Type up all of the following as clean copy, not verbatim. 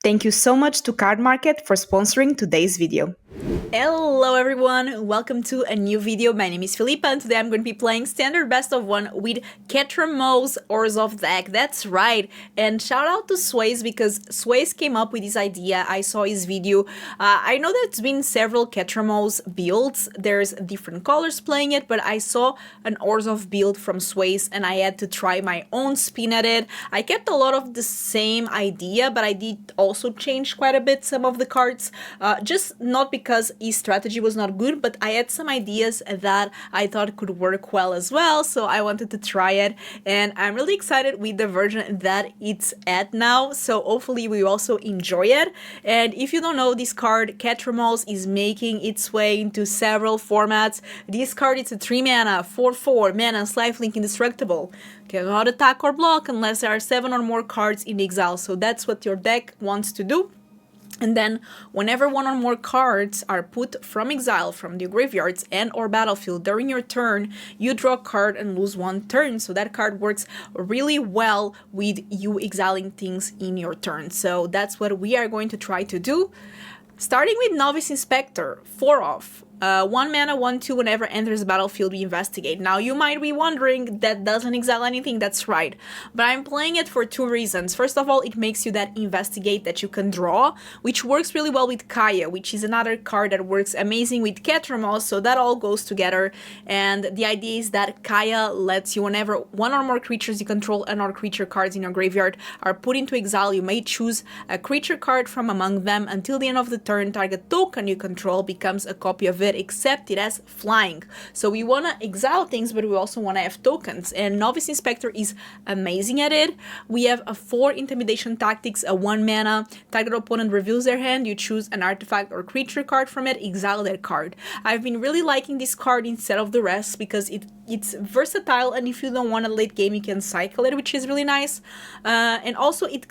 Thank you so much to Card Market for sponsoring today's video. Hello everyone, welcome to a new video. My name is Filipa and today I'm going to be playing standard best of 1 with Ketramose Orzhov deck. That's right, and shout out to Sways because Sways came up with this idea. I saw his video. I know there's been several Ketramose builds, there's different colors playing it, but I saw an Orzhov build from Sways and I had to try my own spin at it. I kept a lot of the same idea, but I did also change quite a bit some of the cards, just not because his strategy was not good, but I had some ideas that I thought could work well as well, so I wanted to try it, and I'm really excited with the version that it's at now, so hopefully we also enjoy it. And if you don't know, this card, Ketramose, is making its way into several formats. This card is a 3-mana, 4/4, mana, lifelink, indestructible. Cannot attack or block unless there are 7 or more cards in Exile, so that's what your deck wants to do. And then, whenever 1 or more cards are put from Exile, from the graveyards and or battlefield during your turn, you draw a card and lose 1 turn. So that card works really well with you exiling things in your turn. So that's what we are going to try to do. Starting with Novice Inspector, 4-off. 1 mana, 1/2, whenever enters the battlefield, we investigate. Now, you might be wondering, that doesn't exile anything. That's right. But I'm playing it for 2 reasons. First of all, it makes you that investigate that you can draw, which works really well with Kaya, which is another card that works amazing with Ketramose, so that all goes together. And the idea is that Kaya lets you, whenever 1 or more creatures you control and or creature cards in your graveyard are put into exile, you may choose a creature card from among them. Until the end of the turn, target token you control becomes a copy of it, except it has flying. So we want to exile things, but we also want to have tokens, and Novice Inspector is amazing at it. We have a 4 Intimidation Tactics, a 1 mana, target opponent reveals their hand, you choose an artifact or creature card from it, exile that card. I've been really liking this card instead of the rest because it's versatile, and if you don't want a late game you can cycle it, which is really nice. And also it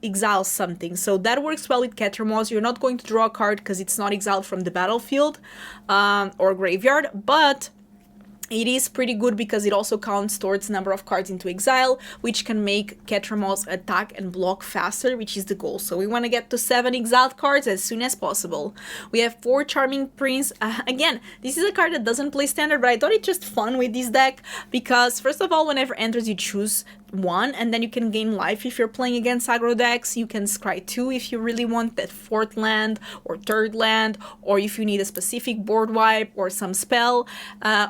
exiles something, so that works well with Ketramose. You're not going to draw a card because it's not exiled from the battlefield or graveyard, but it is pretty good because it also counts towards number of cards into exile, which can make Ketramose attack and block faster, which is the goal. So we want to get to 7 exiled cards as soon as possible. We have 4 Charming Prince. Again, this is a card that doesn't play standard, but I thought it's just fun with this deck because, first of all, whenever enters you choose 1, and then you can gain life if you're playing against aggro decks. You can scry 2 if you really want that 4th land or 3rd land, or if you need a specific board wipe or some spell,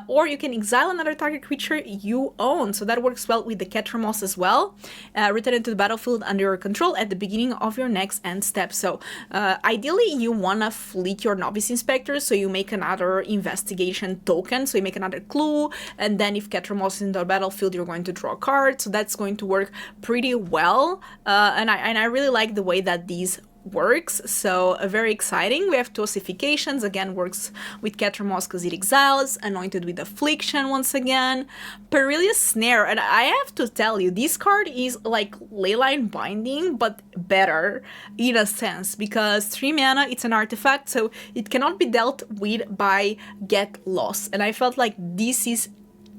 or you can exile another target creature you own. So that works well with the Ketramose as well. Return it to the battlefield under your control at the beginning of your next end step. So ideally you want to fleet your Novice Inspector, so you make another investigation token, so you make another clue, and then if Ketramose is in the battlefield, you're going to draw a card. So that's going to work pretty well, and I really like the way that these works, so very exciting. We have 2 Ossifications, again works with Ketramose because it exiles, Anointed with Affliction once again, Perilous Snare, and I have to tell you, this card is like Leyline Binding, but better in a sense, because 3 mana, it's an artifact, so it cannot be dealt with by Get Lost, and I felt like this is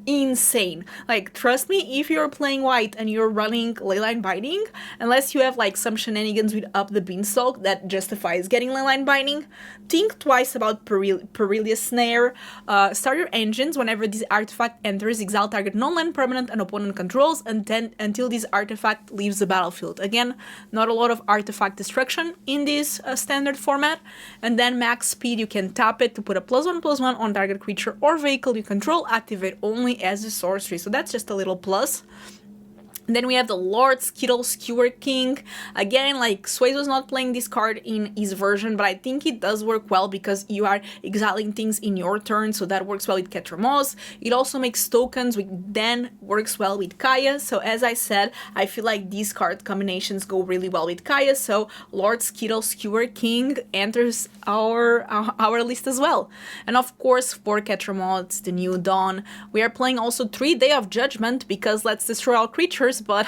insane. Like, trust me, if you're playing white and you're running Leyline Binding, unless you have like some shenanigans with Up the Beanstalk that justifies getting Leyline Binding, think twice about Perilous Snare. Start your engines whenever this artifact enters exile target non-land permanent and opponent controls, and then until this artifact leaves the battlefield. Again, not a lot of artifact destruction in this standard format. And then max speed, you can tap it to put a +1/+1 on target creature or vehicle you control, activate only as a sorcery, so that's just a little plus. Then we have the Lord Skitter Skewer King. Again, like, Sways was not playing this card in his version, but I think it does work well because you are exiling things in your turn, so that works well with Ketramose. It also makes tokens, which then works well with Kaya. So as I said, I feel like these card combinations go really well with Kaya, so Lord Skitter Skewer King enters our list as well. And of course, for Ketramose, the New Dawn, we are playing also 3 Day of Judgment because let's destroy all creatures, but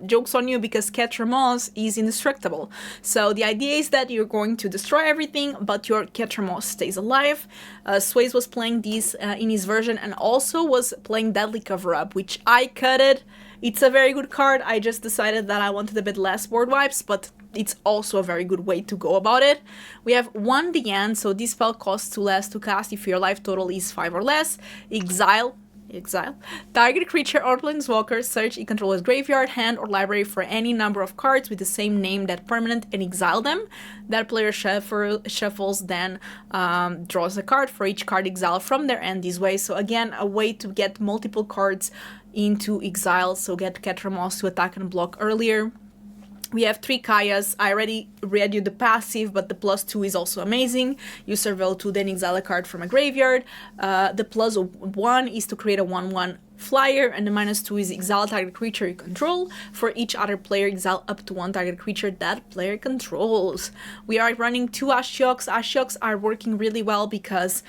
joke's on you because Ketramose is indestructible. So the idea is that you're going to destroy everything, but your Ketramose stays alive. Sways was playing this in his version and also was playing Deadly Cover-Up, which I cutted. It's a very good card. I just decided that I wanted a bit less board wipes, but it's also a very good way to go about it. We have 1 the end, so this spell costs 2 less to cast if your life total is 5 or less. Exile. Target creature or planeswalker, search it controller's graveyard, hand, or library for any number of cards with the same name that permanent and exile them. That player shuffles, then draws a card for each card exiled from their end this way. So again, a way to get multiple cards into exile, so get Ketramose to attack and block earlier. We have 3 Kayas. I already read you the passive, but the +2 is also amazing. You surveil 2, then exile a card from a graveyard. The +1 is to create a 1/1 flyer, and the -2 is exile target creature you control. For each other player, exile up to 1 target creature that player controls. We are running 2 Ashioks. Ashioks are working really well because,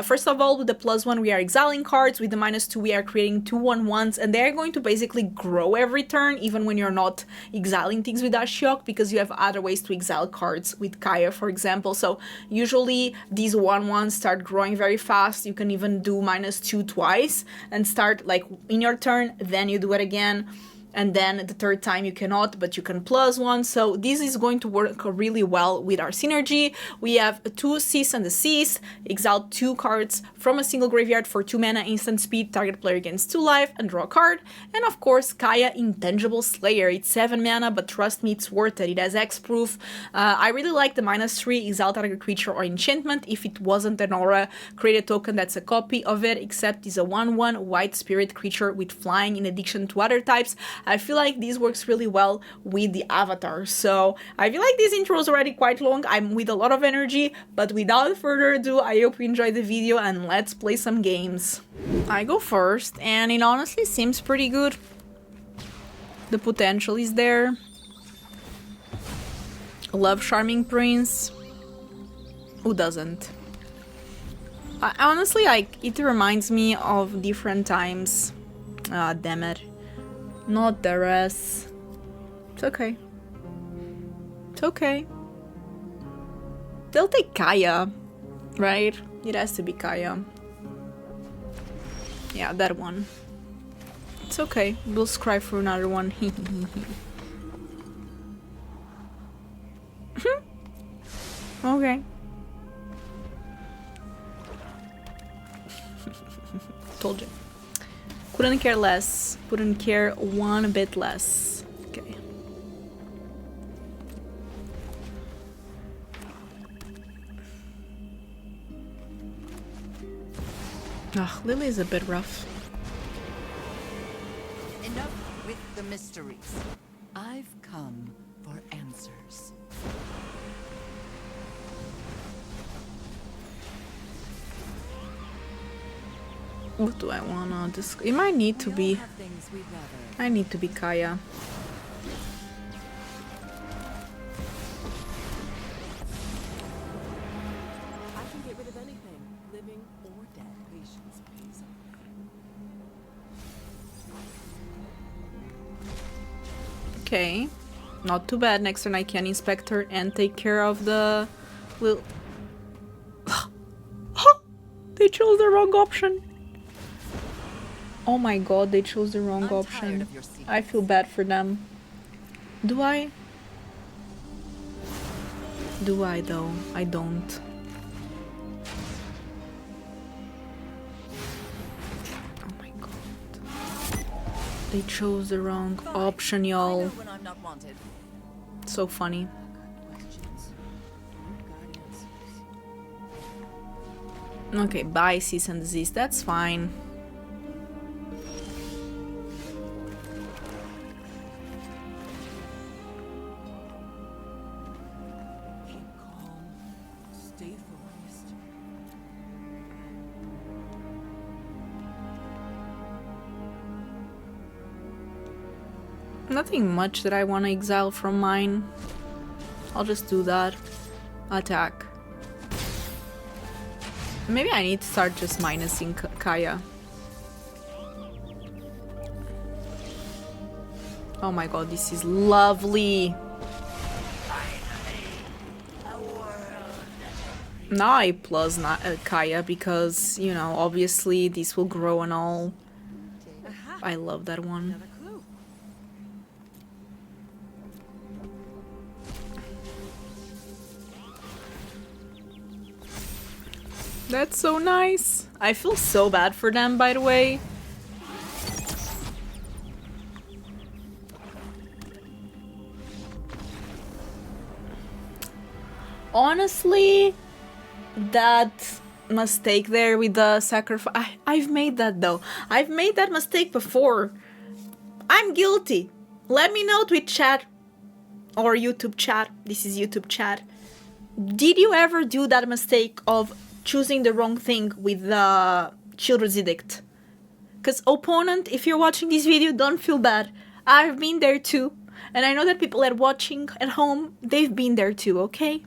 first of all, with the +1, we are exiling cards. With the -2, we are creating 2 1/1s, and they're going to basically grow every turn, even when you're not exiling things with Ashiok, because you have other ways to exile cards with Kaya, for example. So usually these 1/1s start growing very fast. You can even do -2 twice and start like in your turn, then you do it again, and then the third time you cannot, but you can +1. So this is going to work really well with our synergy. We have 2 Cease and Desist, exile 2 cards from a single graveyard for 2 mana, instant speed, target player gains 2 life, and draw a card. And of course, Kaya Intangible Slayer. It's 7 mana, but trust me, it's worth it. It has X-proof. I really like the -3, exile target creature or enchantment. If it wasn't an aura, create a token that's a copy of it, except it's a 1/1 white spirit creature with flying in addition to other types. I feel like this works really well with the avatar. So I feel like this intro is already quite long. I'm with a lot of energy, but without further ado, I hope you enjoyed the video and let's play some games. I go first, and it honestly seems pretty good. The potential is there. Love Charming Prince. Who doesn't? I honestly, like, it reminds me of different times. Ah, damn it. Not the rest. It's okay. It's okay. They'll take Kaya, right? It has to be Kaya. Yeah, that one. It's okay. We'll scry for another one. Okay. Told you. Couldn't care less. Couldn't care one bit less. Okay. Ugh, Lily is a bit rough. Enough with the mysteries. I've come for answers. What do I wanna discuss? It might need to be. I need to be Kaya. I can get rid of anything, living or dead. Patience, please. Okay. Not too bad. Next turn I can Inspector and take care of the little... They chose the wrong option. Oh my god, they chose the wrong option. I feel bad for them. Do I? Do I though? I don't. Oh my god. They chose the wrong option, y'all. So funny. Okay, bye, Cease and Desist. That's fine. Nothing much that I want to exile from mine. I'll just do that. Attack. Maybe I need to start just minusing Kaya. Oh my god, this is lovely. Now I plus Kaya because, you know, obviously this will grow and all. I love that one. That's so nice. I feel so bad for them, by the way. Honestly, that mistake there with the sacrifice... I've made that though. I've made that mistake before. I'm guilty. Let me know, Twitch chat. Or YouTube chat. This is YouTube chat. Did you ever do that mistake of choosing the wrong thing with the Children's Edict? Because opponent, if you're watching this video, don't feel bad. I've been there too. And I know that people that are watching at home, they've been there too, okay?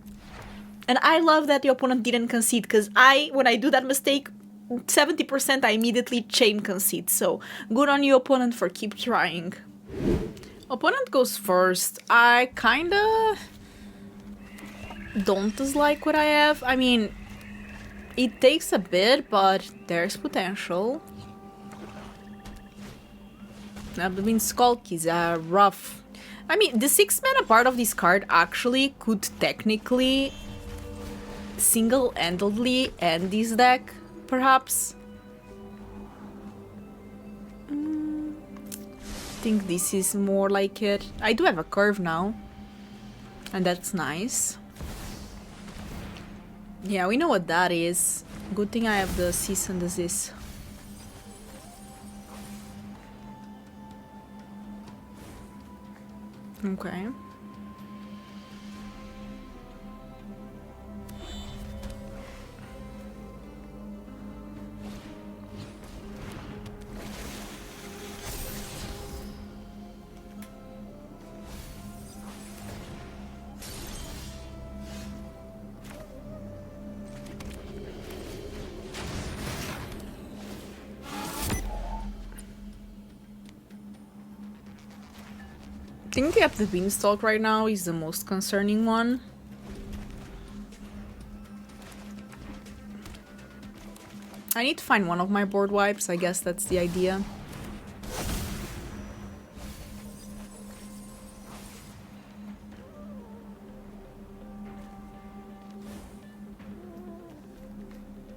And I love that the opponent didn't concede, because when I do that mistake, 70% I immediately chain concede. So good on you, opponent, for keep trying. Opponent goes first. I kinda don't dislike what I have. I mean, it takes a bit, but there's potential. I mean, Skulkies are rough. I mean, the 6-mana part of this card actually could technically single-handedly end this deck, perhaps. I think this is more like it. I do have a curve now, and that's nice. Yeah, we know what that is. Good thing I have the cease and desist. Okay. I think the Beanstalk right now is the most concerning one. I need to find one of my board wipes, I guess that's the idea.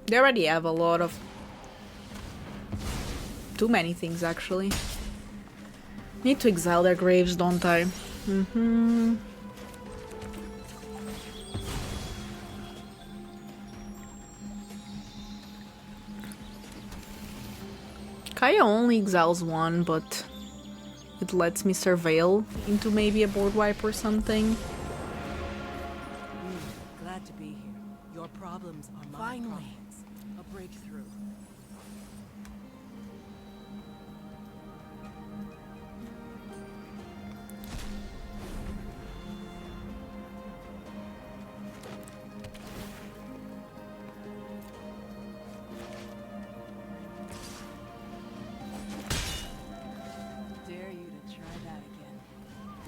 They already have a lot of... too many things, actually. Need to exile their graves, don't I? Kaya only exiles one, but it lets me surveil into maybe a board wipe or something. Glad to be here. Your problems are my problems. A breakthrough.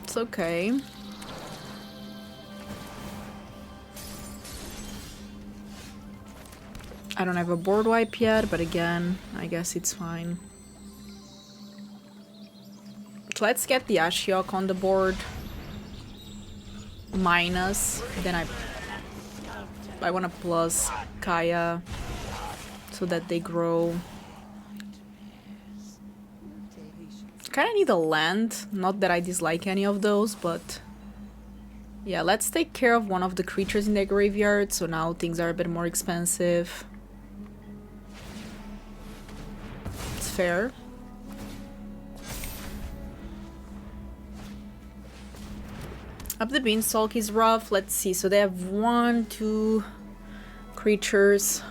It's okay. I don't have a board wipe yet, but again, I guess it's fine. So let's get the Ashiok on the board. Minus. Then I want to plus Kaya so that they grow. Kinda need a land, not that I dislike any of those, but yeah, let's take care of one of the creatures in their graveyard, so now things are a bit more expensive. It's fair. Up the Beanstalk is rough, let's see, so they have 1, 2 creatures.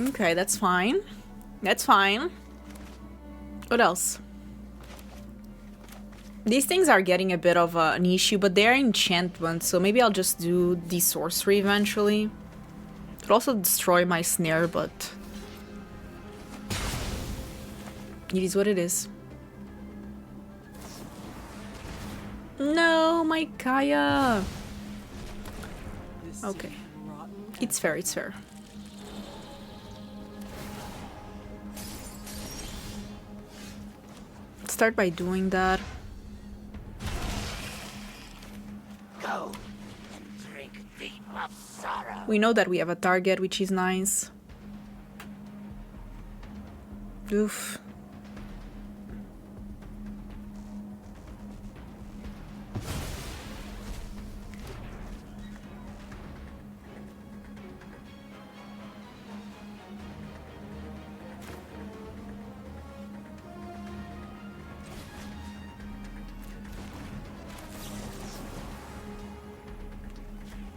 Okay, that's fine. That's fine. What else? These things are getting a bit of an issue, but they're enchantments, so maybe I'll just do the sorcery eventually. Could also destroy my snare, but it is what it is. No, my Kaya. Okay. It's fair, it's fair. Start by doing that. Go. Drink We know that we have a target, which is nice. Oof.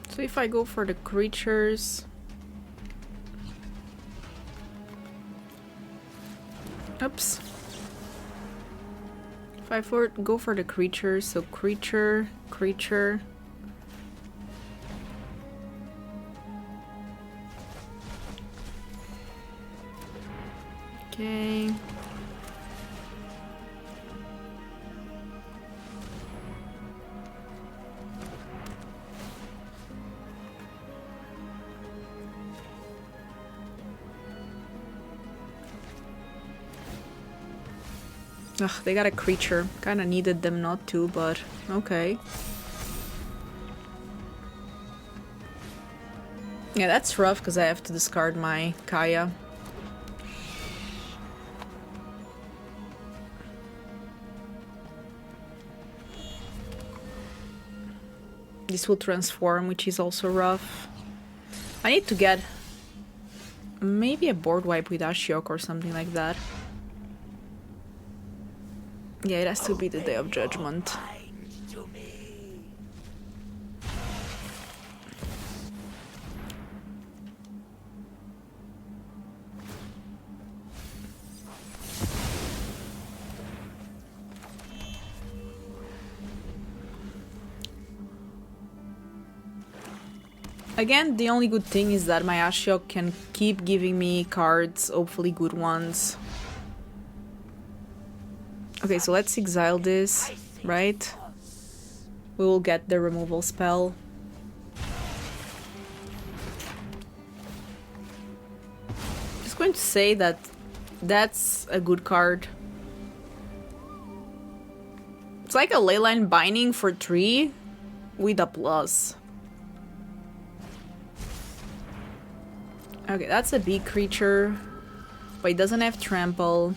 So if I go for the creatures... Oops. If I go for the creatures, so creature, creature... Okay... Ugh, they got a creature. Kinda needed them not to, but okay. Yeah, that's rough because I have to discard my Kaya. This will transform, which is also rough. I need to get maybe a board wipe with Ashiok or something like that. Yeah, it has to be the Day of Judgment. Again, the only good thing is that my Ashiok can keep giving me cards, hopefully good ones. Okay, so let's exile this, right? We will get the removal spell. Just going to say that that's a good card. It's like a Leyline Binding for 3 with a plus. Okay, that's a big creature, but it doesn't have trample.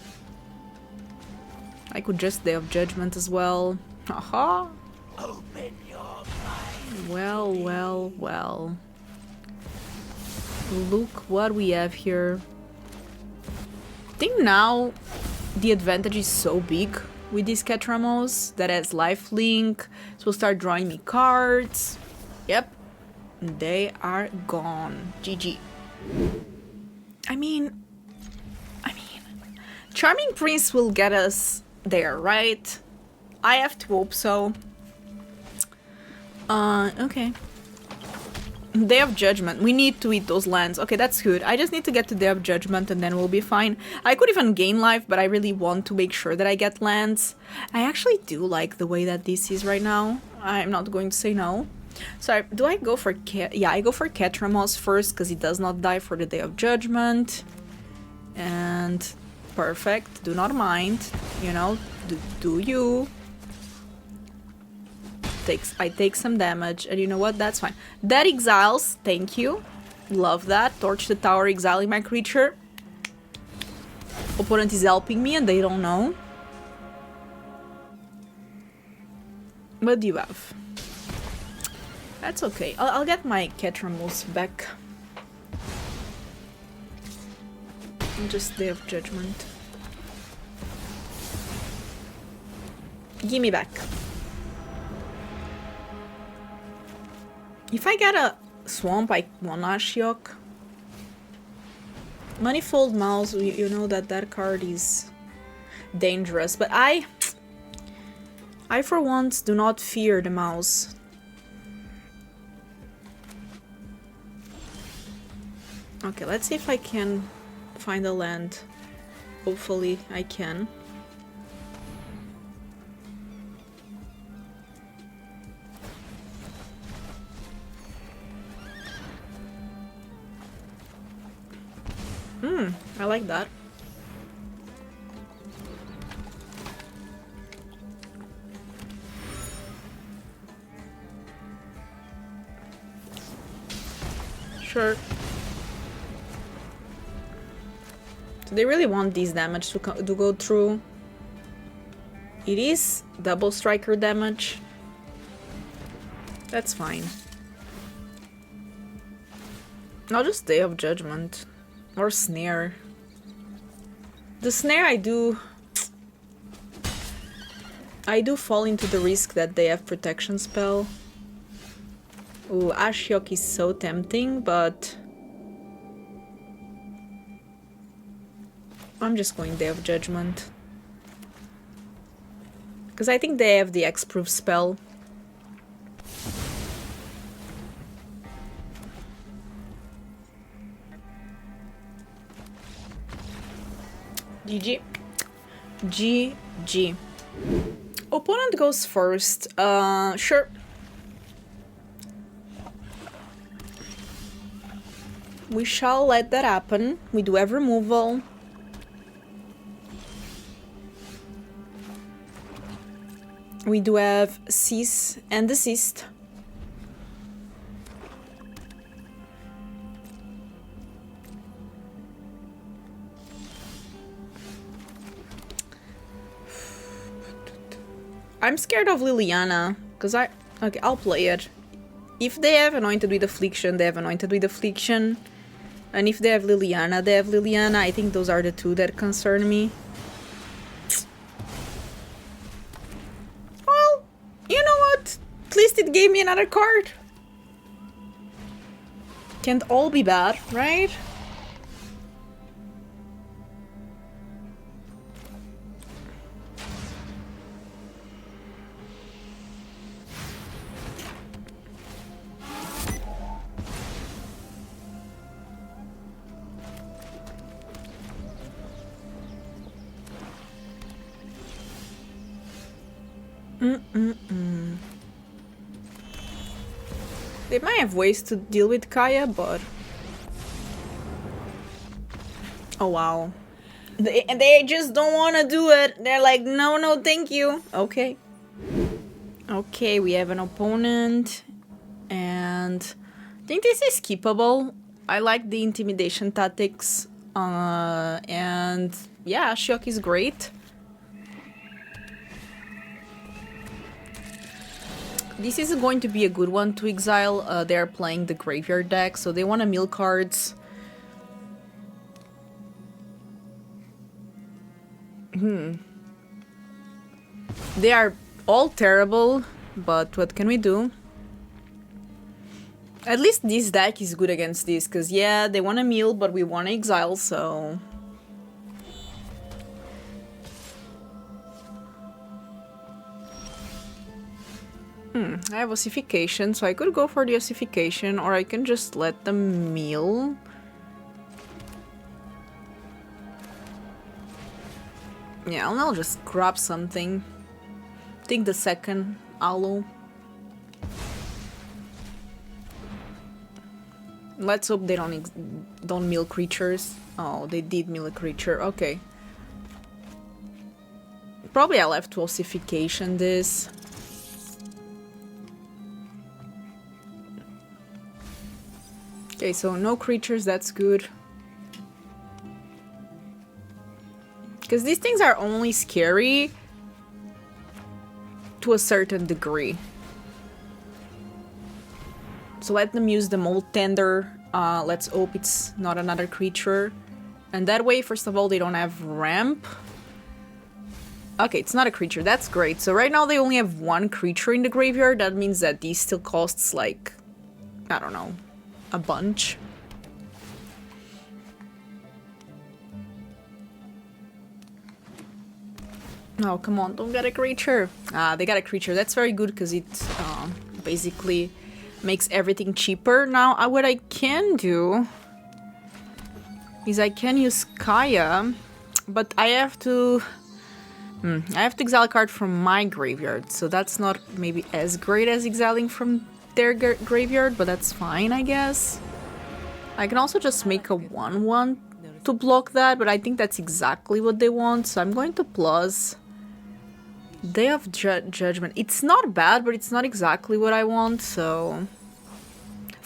I could just Day of Judgment as well. Haha. Open your mind. Well, well, well. Look what we have here. I think now the advantage is so big with this Ketramose that has lifelink, so we'll start drawing me cards. Yep, they are gone. GG. I mean, Charming Prince will get us there, right? I have to hope so. Okay. Day of Judgment. We need to eat those lands. Okay, that's good. I just need to get to Day of Judgment and then we'll be fine. I could even gain life, but I really want to make sure that I get lands. I actually do like the way that this is right now. I'm not going to say no. So do I go for yeah, I go for Ketramose first because he does not die for the Day of Judgment. And perfect. Do not mind. You know, do you. I take some damage, and you know what? That's fine. That exiles. Thank you. Love that. Torch the tower, exiling my creature. Opponent is helping me, and they don't know. What do you have? That's okay. I'll get my Ketramose back. Just Day of Judgment. Give me back. If I get a swamp, I want Ashiok. Manifold Mouse, you know that that card is dangerous, but I for once do not fear the mouse. Okay, let's see if I can find a land. Hopefully I can. I like that. Sure. So they really want this damage to go through. It is double striker damage. That's fine. I'll just Day of Judgment. Or Snare. The Snare I do fall into the risk that they have protection spell. Ooh, Ashiok is so tempting, but I'm just going Day of Judgment. Because I think they have the X-Proof spell. GG. GG. Opponent goes first. Sure. We shall let that happen. We do have removal. We do have Cease and Desist. I'm scared of Liliana, because okay, I'll play it. If they have Anointed with Affliction, they have Anointed with Affliction. And if they have Liliana, they have Liliana. I think those are the two that concern me. Well, you know what? At least it gave me another card. Can't all be bad, right? They might have ways to deal with Kaya, but... Oh wow. They just don't want to do it. They're like, no, no, thank you. Okay. Okay, we have an opponent. And I think this is keepable. I like the Intimidation Tactics. And yeah, Ashiok is great. This is going to be a good one to exile. They're playing the graveyard deck, so they want to mill cards. They are all terrible, but what can we do? At least this deck is good against this, because yeah, they want to mill, but we want to exile, so... I have Ossification, so I could go for the Ossification, or I can just let them mill. Yeah, I'll just grab something. Take the second Aloe. Let's hope they don't mill creatures. Oh, they did mill a creature. Okay. Probably I'll have to Ossification this. Okay, so no creatures, that's good. Because these things are only scary to a certain degree. So let them use the Mold Tender. Let's hope it's not another creature. And that way, first of all, they don't have ramp. Okay, it's not a creature, that's great. So right now they only have one creature in the graveyard. That means that these still costs like, I don't know, a bunch. Oh, come on, don't get a creature. Ah, they got a creature. That's very good because it basically makes everything cheaper. Now, what I can do is I can use Kaya, but I have to... I have to exile a card from my graveyard, so that's not maybe as great as exiling from their graveyard, but that's fine, I guess. I can also just make a 1/1 to block that, but I think that's exactly what they want, so I'm going to plus Day of Judgment. It's not bad, but it's not exactly what I want, so...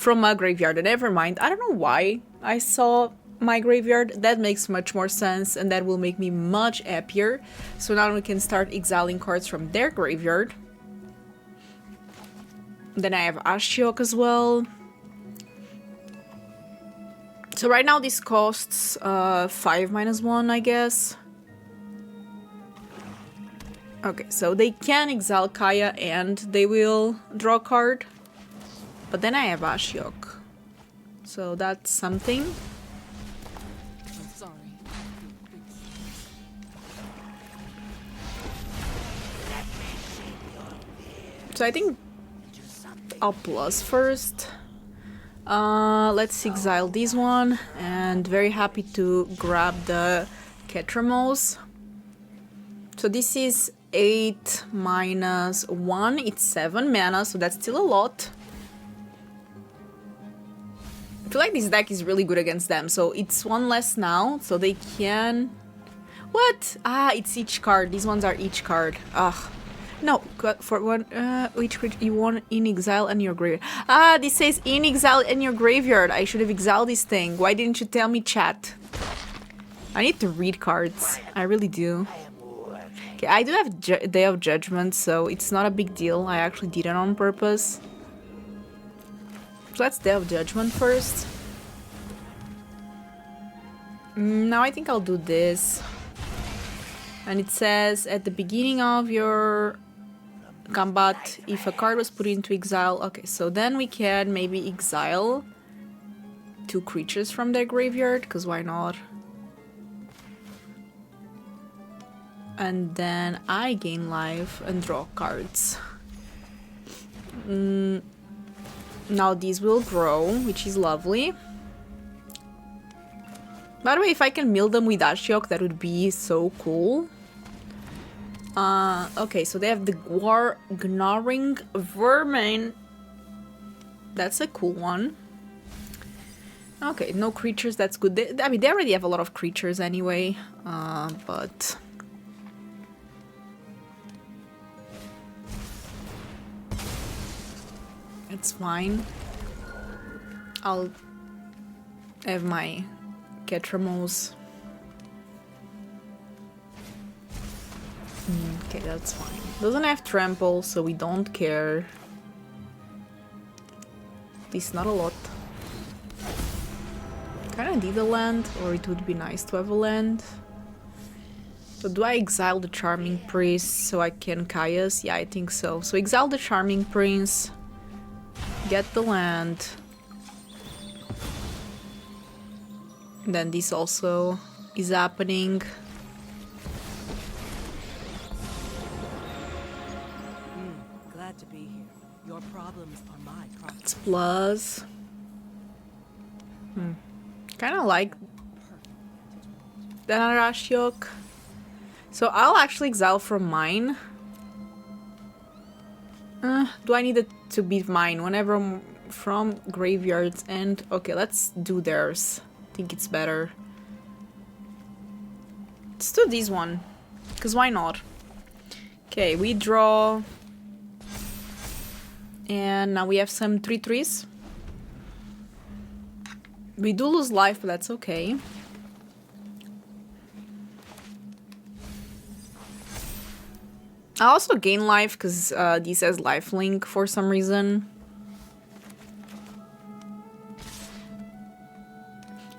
from a graveyard. Never mind. I don't know why I saw my graveyard. That makes much more sense, and that will make me much happier. So now we can start exiling cards from their graveyard. Then I have Ashiok as well. So right now this costs 5-1, I guess. Okay, so they can exile Kaya and they will draw a card. But then I have Ashiok. So that's something. I'm sorry. So I think I'll plus first. Let's exile this one. And very happy to grab the Ketramose. So this is 8-1. It's 7 mana, so that's still a lot. I feel like this deck is really good against them. So it's one less now, so they can... What? Ah, it's each card. These ones are each card. Ugh. No, for one, which you want in exile and your graveyard. Ah, this says in exile and your graveyard. I should have exiled this thing. Why didn't you tell me, chat? I need to read cards. I really do. Okay, I do have Day of Judgment, so it's not a big deal. I actually did it on purpose. So let's Day of Judgment first. Now I think I'll do this. And it says at the beginning of your combat, if a card was put into exile. Okay, so then we can maybe exile 2 creatures from their graveyard, because why not? And then I gain life and draw cards. Now these will grow, which is lovely. By the way, if I can mill them with Ashiok, that would be so cool. Okay, so they have the Gnawing Vermin. That's a cool one. Okay, no creatures, that's good. I mean, they already have a lot of creatures anyway, but... it's fine. I'll have my Ketramose. Okay, that's fine. Doesn't have trample, so we don't care. At least not a lot. Kinda need a land, or it would be nice to have a land. So do I exile the Charming Priest so I can Kaias? Yeah, I think so. So exile the Charming Prince. Get the land. Then this also is happening. Glad to be here. Your problems are my problems. It's plus. Kind of like the Ashiok. So I'll actually exile from mine. Do I need it to be mine? Whenever I'm from graveyards and... okay, let's do theirs. I think it's better. Let's do this one. Because why not? Okay, we draw. And now we have some 3/3s. We do lose life, but that's okay. I also gain life because this has lifelink for some reason.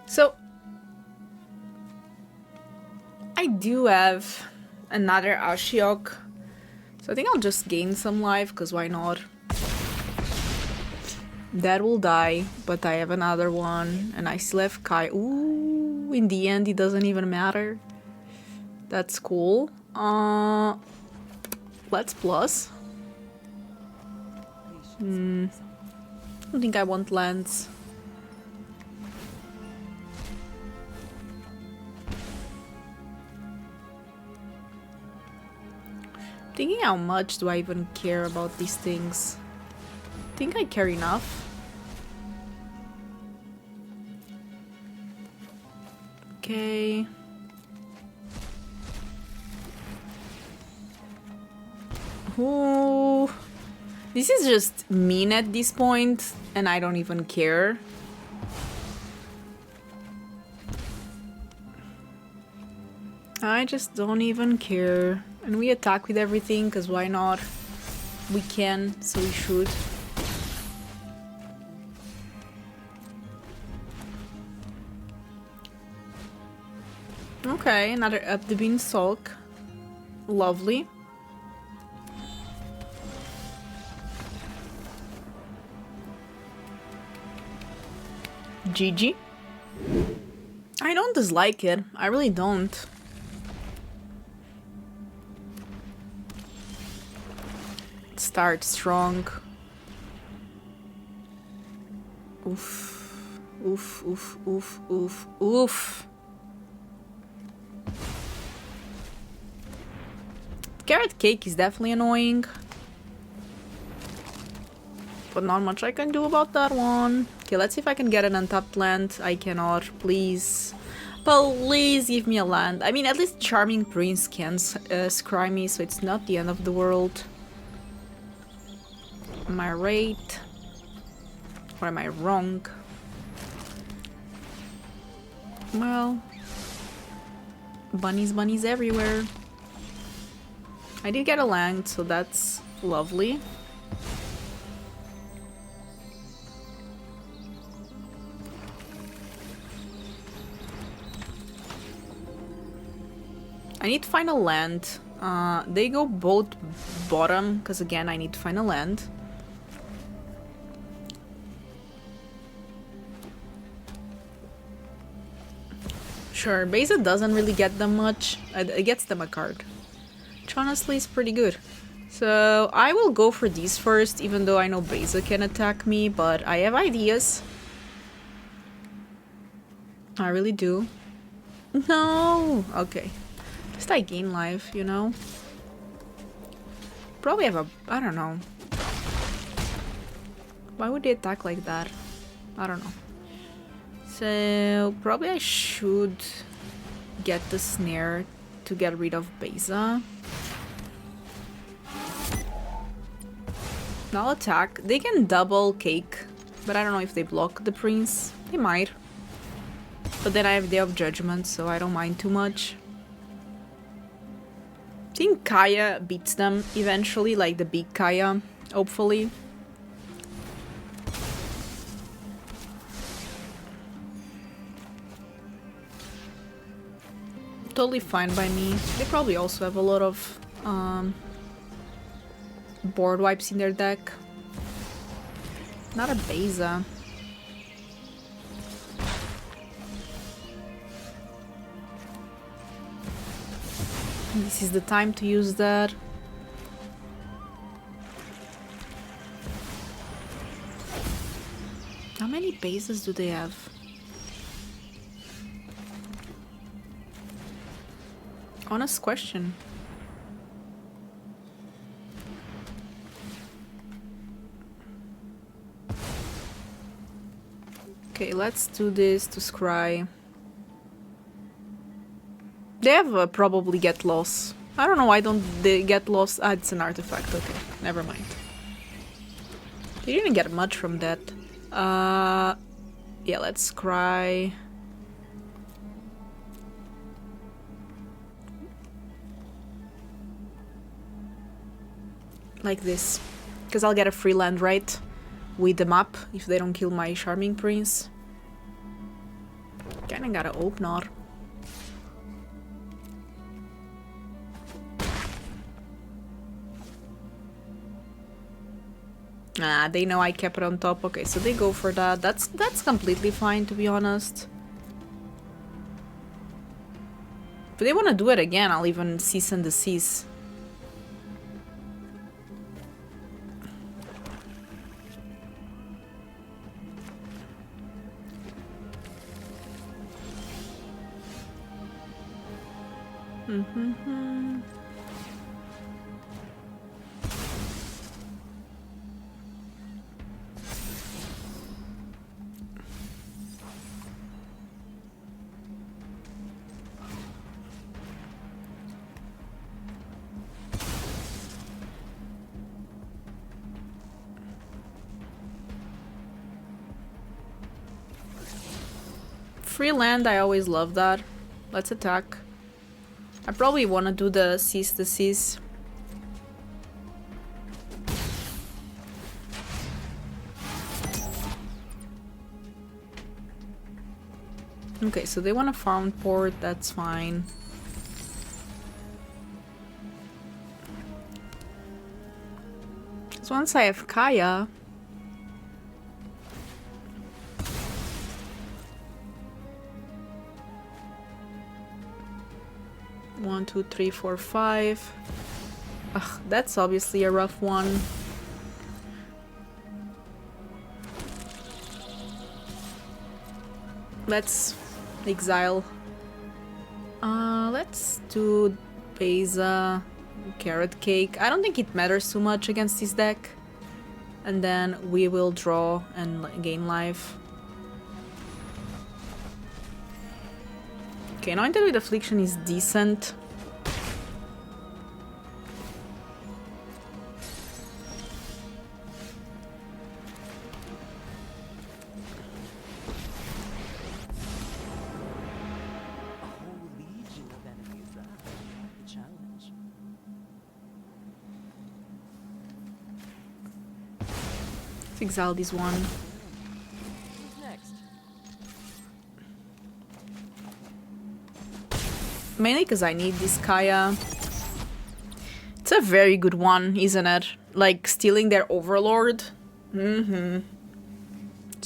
So I do have another Ashiok, so I think I'll just gain some life because why not? That will die, but I have another one and I still have Kai. Ooh, in the end it doesn't even matter. That's cool. Let's plus. I don't think I want lands. Thinking how much do I even care about these things? I think I care enough. Okay. Ooh. This is just mean at this point, and I don't even care. I just don't even care. And we attack with everything, because why not? We can, so we should. Okay, another up the bean sulk. Lovely. GG. I don't dislike it. I really don't. Start strong. Oof. Oof, oof, oof, oof, oof. Carrot cake is definitely annoying. But not much I can do about that one. Okay, let's see if I can get an untapped land. I cannot. Please. Please give me a land. I mean, at least Charming Prince can scry me, so it's not the end of the world. Am I right? Or am I wrong? Well... bunnies everywhere. I did get a land, so that's lovely. I need to find a land. They go both bottom, because again, I need to find a land. Sure, Beza doesn't really get them much. It gets them a card, which honestly is pretty good. So I will go for these first, even though I know Beza can attack me, but I have ideas. I really do. No! Okay. At least I gain life, you know? Probably have a... I don't know. Why would they attack like that? I don't know. So, probably I should get the snare to get rid of Beza. I'll attack. They can double cake, but I don't know if they block the prince. They might. But then I have Day of Judgment, so I don't mind too much. I think Kaya beats them eventually, like the big Kaya, hopefully. Totally fine by me. They probably also have a lot of board wipes in their deck. Not a Beza. This is the time to use that. How many bases do they have? Honest question. Okay, let's do this to scry. They have probably get lost. I don't know why don't they get lost. Ah, it's an artifact. Okay, never mind. They didn't get much from that. Yeah, let's scry. Like this. Because I'll get a free land, right? With the map, if they don't kill my Charming Prince. Kinda gotta hope not. Ah, they know I kept it on top. Okay, so they go for that. That's completely fine, to be honest. If they want to do it again, I'll even cease and desist. Free land, I always love that. Let's attack. I probably want to do the cease the cease. Okay, so they want a farm port, that's fine. So once I have Kaya... One, two, three, four, five. Ugh, that's obviously a rough one. Let's exile. Let's do Beza, Carrot Cake. I don't think it matters too much against this deck. And then we will draw and gain life. Okay, Anointed with Affliction is decent. Let's exile this one. Mainly because I need this Kaya. It's a very good one, isn't it? Like, stealing their Overlord. It's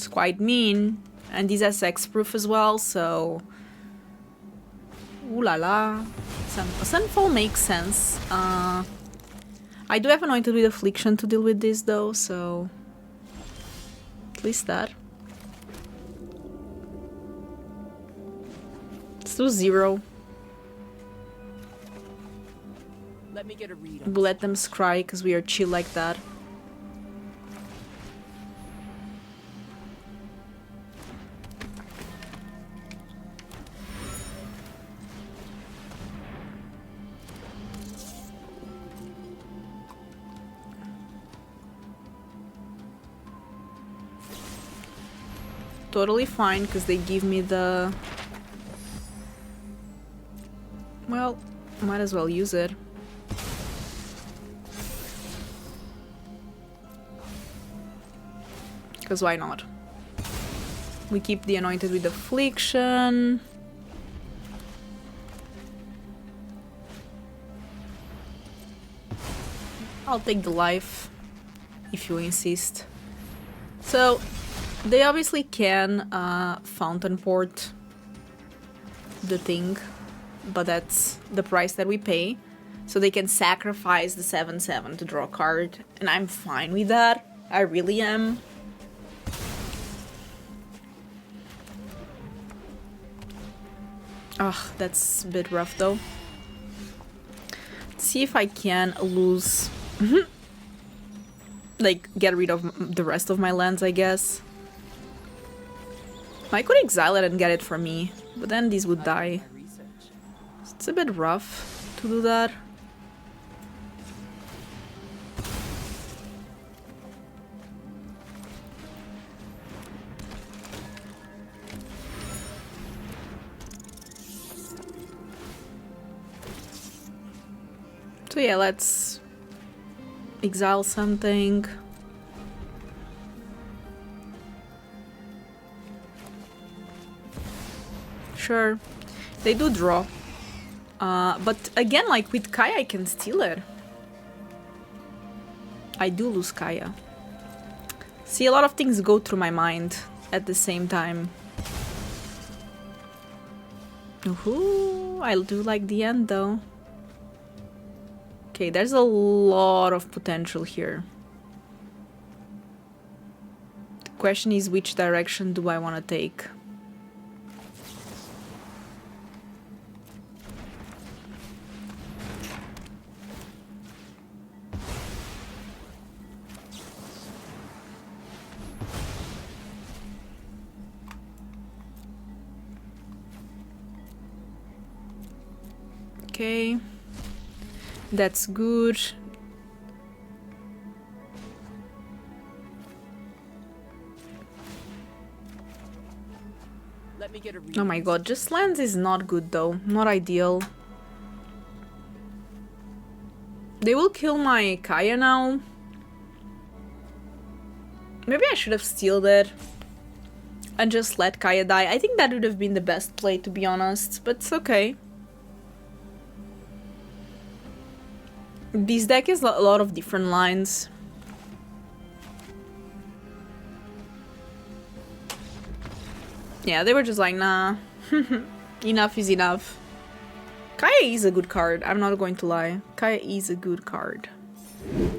quite mean. And this has X-proof as well, so... Ooh la la. Sunfall makes sense. I do have Anointed with Affliction to deal with this though, so... At least that. Let's do 0. Let me get a read. We'll let them scry because we are chill like that. Totally fine because they give me the... Well, might as well use it. Because why not? We keep the Anointed with Affliction. I'll take the life, if you insist. So, they obviously can Fountain Port the thing, but that's the price that we pay. So they can sacrifice the 7/7 to draw a card, and I'm fine with that. I really am. Ugh, that's a bit rough though. Let's see if I can lose... like, get rid of the rest of my lands, I guess. I could exile it and get it for me, but then these would die. It's a bit rough to do that. So yeah, let's exile something. Sure, they do draw. But again, like with Kaya, I can steal it. I do lose Kaya. See, a lot of things go through my mind at the same time. Ooh, I do like the end though. Okay, there's a lot of potential here. The question is, which direction do I want to take? Okay. That's good. Let me get a read. Oh my god, just lands is not good though. Not ideal. They will kill my Kaya now. Maybe I should have stealed it and just let Kaya die. I think that would have been the best play, to be honest, but it's okay. This deck is a lot of different lines. Yeah, they were just like, nah, enough is enough. Kaya is a good card, I'm not going to lie. Kaya is a good card.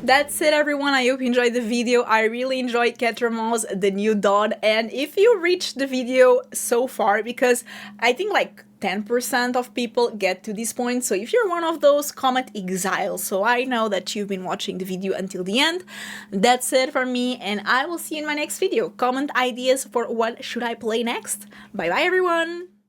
That's it, everyone. I hope you enjoyed the video. I really enjoyed Ketramose, the new Dawn, and if you reached the video so far, because I think like 10% of people get to this point, so if you're one of those, comment Exile so I know that you've been watching the video until the end. That's it for me, and I will see you in my next video. Comment ideas for what should I play next. Bye bye, everyone!